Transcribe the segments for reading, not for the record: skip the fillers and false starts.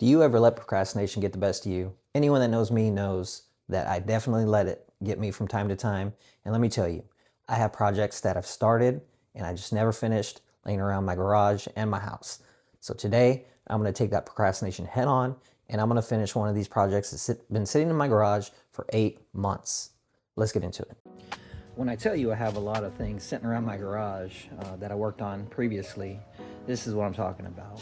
Do you ever let procrastination get the best of you? Anyone that knows me knows that I definitely let it get me from time to time. And let me tell you, I have projects that I've started and I just never finished laying around my garage and my house. So today, I'm going to take that procrastination head on and I'm going to finish one of these projects that's been sitting in my garage for 8 months. Let's get into it. When I tell you I have a lot of things sitting around my garage that I worked on previously, this is what I'm talking about.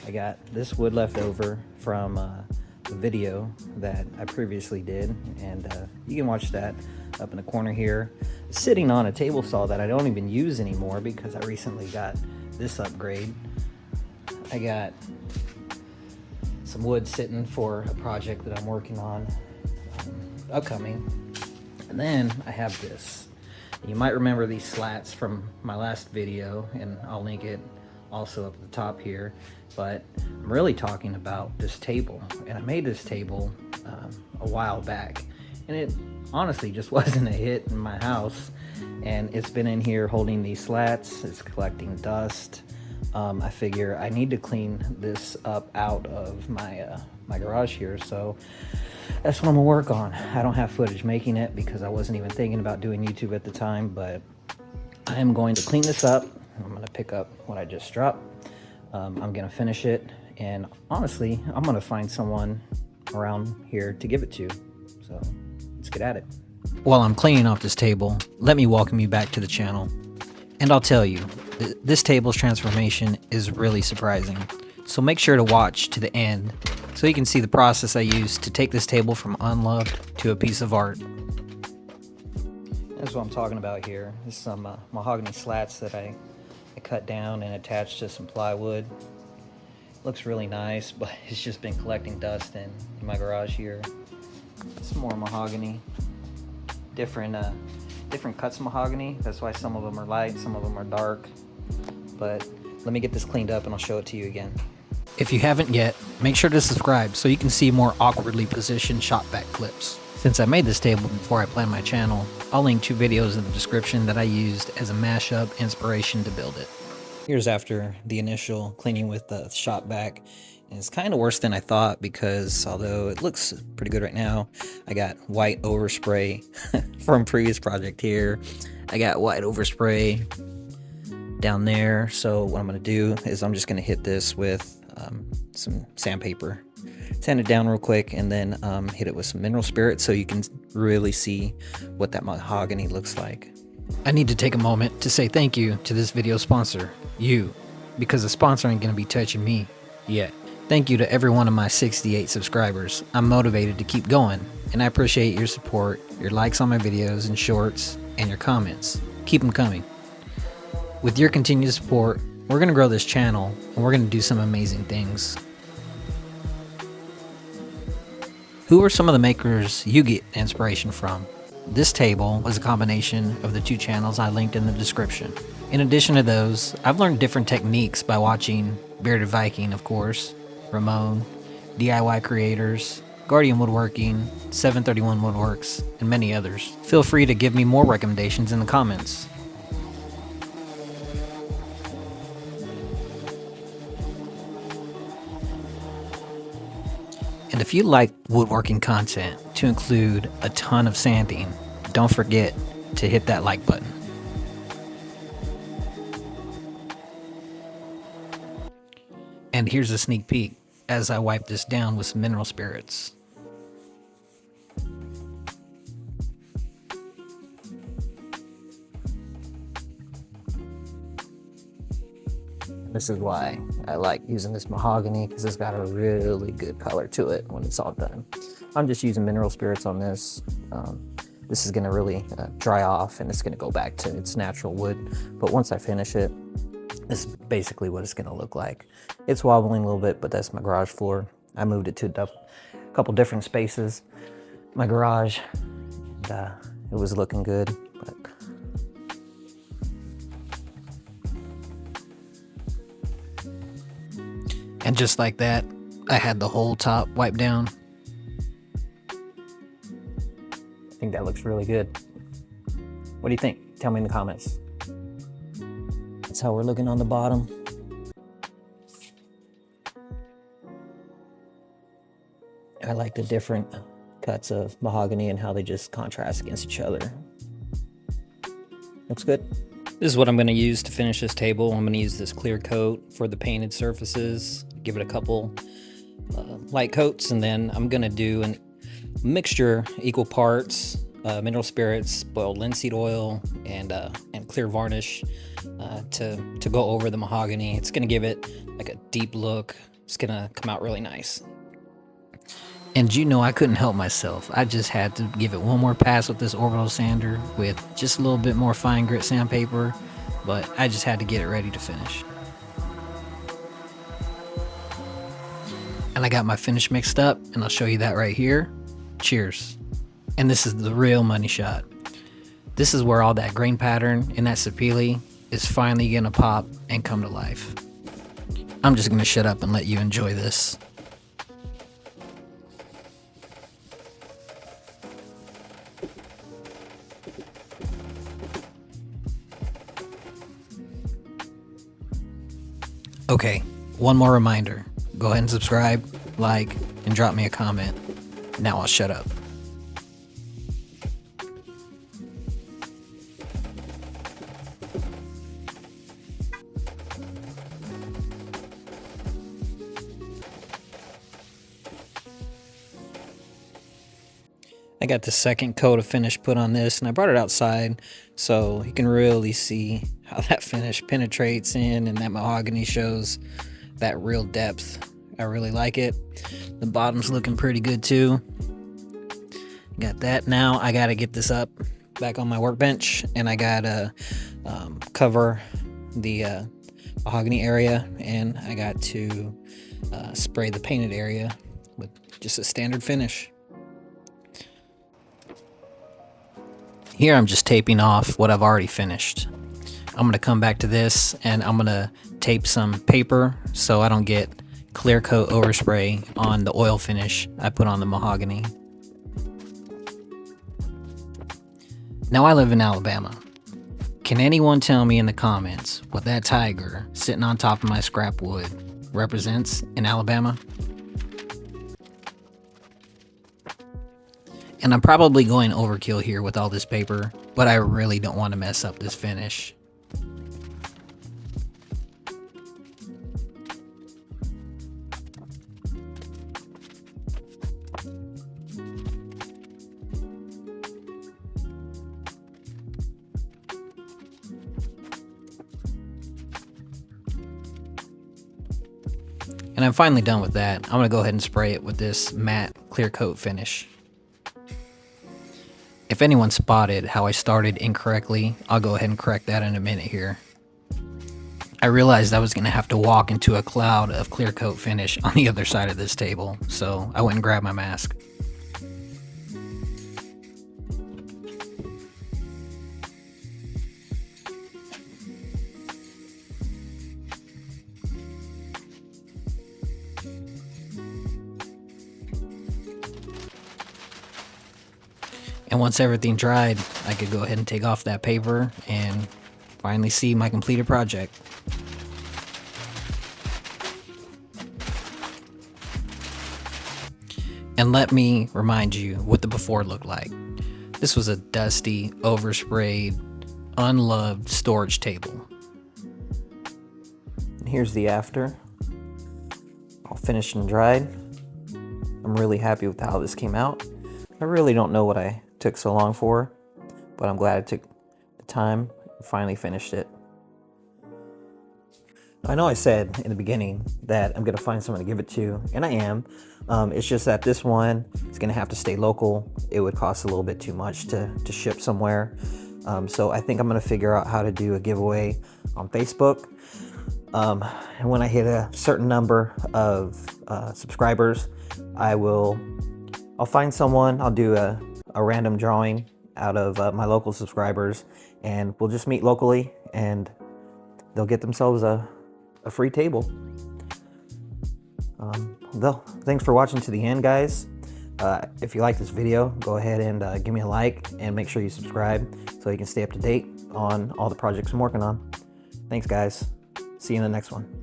I got this wood left over from the video that I previously did, and you can watch that up in the corner here. It's sitting on a table saw that I don't even use anymore because I recently got this upgrade. I got some wood sitting for a project that I'm working on upcoming. And then I have this. You might remember these slats from my last video, and I'll link it also up at the top here. But I'm really talking about this table. And I made this table a while back. And it honestly just wasn't a hit in my house. And it's been in here holding these slats. It's collecting dust. I figure I need to clean this up out of my my garage here, so that's what I'm gonna work on. I don't have footage making it because I wasn't even thinking about doing YouTube at the time, but I am going to clean this up. I'm gonna pick up what I just dropped. I'm gonna finish it, and honestly, I'm gonna find someone around here to give it to. So let's get at it. While I'm cleaning off this table, let me welcome you back to the channel. And I'll tell you, this table's transformation is really surprising. So make sure to watch to the end so you can see the process I used to take this table from unloved to a piece of art. That's what I'm talking about here. This is some mahogany slats that I cut down and attached to some plywood. Looks really nice, but it's just been collecting dust in my garage here. Some more mahogany. Different cuts of mahogany. That's why some of them are light, some of them are dark. But let me get this cleaned up and I'll show it to you again. If you haven't yet, make sure to subscribe so you can see more awkwardly positioned shot back clips. Since I made this table before I planned my channel, I'll link 2 videos in the description that I used as a mashup inspiration to build it. Here's after the initial cleaning with the shot back. And it's kind of worse than I thought because although it looks pretty good right now, I got white overspray from previous project here. I got white overspray down there. So what I'm going to do is I'm just going to hit this with some sandpaper. Sand it down real quick and then hit it with some mineral spirit so you can really see what that mahogany looks like. I need to take a moment to say thank you to this video sponsor, you, because the sponsor ain't going to be touching me yet. Thank you to every one of my 68 subscribers. I'm motivated to keep going, and I appreciate your support, your likes on my videos and shorts, and your comments. Keep them coming. With your continued support, we're going to grow this channel, and we're going to do some amazing things. Who are some of the makers you get inspiration from? This table was a combination of the 2 channels I linked in the description. In addition to those, I've learned different techniques by watching Bearded Viking, of course, Ramon, DIY Creators, Guardian Woodworking, 731 Woodworks, and many others. Feel free to give me more recommendations in the comments. And if you like woodworking content to include a ton of sanding, don't forget to hit that like button. And here's a sneak peek as I wipe this down with some mineral spirits. This is why I like using this mahogany, because it's got a really good color to it when it's all done. I'm just using mineral spirits on this. This is gonna really dry off and it's gonna go back to its natural wood. But once I finish it, this is basically what it's gonna look like. It's wobbling a little bit, but that's my garage floor. I moved it to a couple different spaces. My garage, and, it was looking good. But and just like that, I had the whole top wiped down. I think that looks really good. What do you think? Tell me in the comments. That's how we're looking on the bottom. I like the different cuts of mahogany and how they just contrast against each other. Looks good. This is what I'm going to use to finish this table. I'm going to use this clear coat for the painted surfaces, give it a couple light coats, and then I'm going to do a mixture, equal parts, mineral spirits, boiled linseed oil, and clear varnish to go over the mahogany. It's going to give it like a deep look. It's going to come out really nice. And you know, I couldn't help myself. I just had to give it one more pass with this orbital sander with just a little bit more fine grit sandpaper, but I just had to get it ready to finish. And I got my finish mixed up, and I'll show you that right here. Cheers. And this is the real money shot. This is where all that grain pattern in that sapele is finally gonna pop and come to life. I'm just gonna shut up and let you enjoy this. Okay, one more reminder. Go ahead and subscribe, like, and drop me a comment. Now I'll shut up. I got the second coat of finish put on this, and I brought it outside so you can really see how that finish penetrates in, and that mahogany shows that real depth. I really like it. The bottom's looking pretty good too. Got that. Now I gotta get this up back on my workbench, and I gotta cover the mahogany area, and I got to spray the painted area with just a standard finish. Here I'm just taping off what I've already finished. I'm gonna come back to this, and I'm gonna tape some paper so I don't get clear coat overspray on the oil finish I put on the mahogany. Now I live in Alabama. Can anyone tell me in the comments what that tiger sitting on top of my scrap wood represents in Alabama? And I'm probably going overkill here with all this paper, but I really don't want to mess up this finish. And I'm finally done with that. I'm gonna go ahead and spray it with this matte clear coat finish. If anyone spotted how I started incorrectly, I'll go ahead and correct that in a minute here. I realized I was gonna have to walk into a cloud of clear coat finish on the other side of this table, so I went and grabbed my mask. And once everything dried, I could go ahead and take off that paper and finally see my completed project. And let me remind you what the before looked like. This was a dusty, oversprayed, unloved storage table. And here's the after. All finished and dried. I'm really happy with how this came out. I really don't know what I took so long for, but I'm glad I took the time and finally finished it. I know I said in the beginning that I'm gonna find someone to give it to, and I am. It's just that this one is gonna have to stay local. It would cost a little bit too much to ship somewhere. So I think I'm gonna figure out how to do a giveaway on Facebook. And when I hit a certain number of subscribers, I'll find someone. I'll do a random drawing out of my local subscribers, and we'll just meet locally, and they'll get themselves a free table. Thanks for watching to the end, guys. If you like this video, go ahead and give me a like, and make sure you subscribe so you can stay up to date on all the projects I'm working on. Thanks, guys. See you in the next one.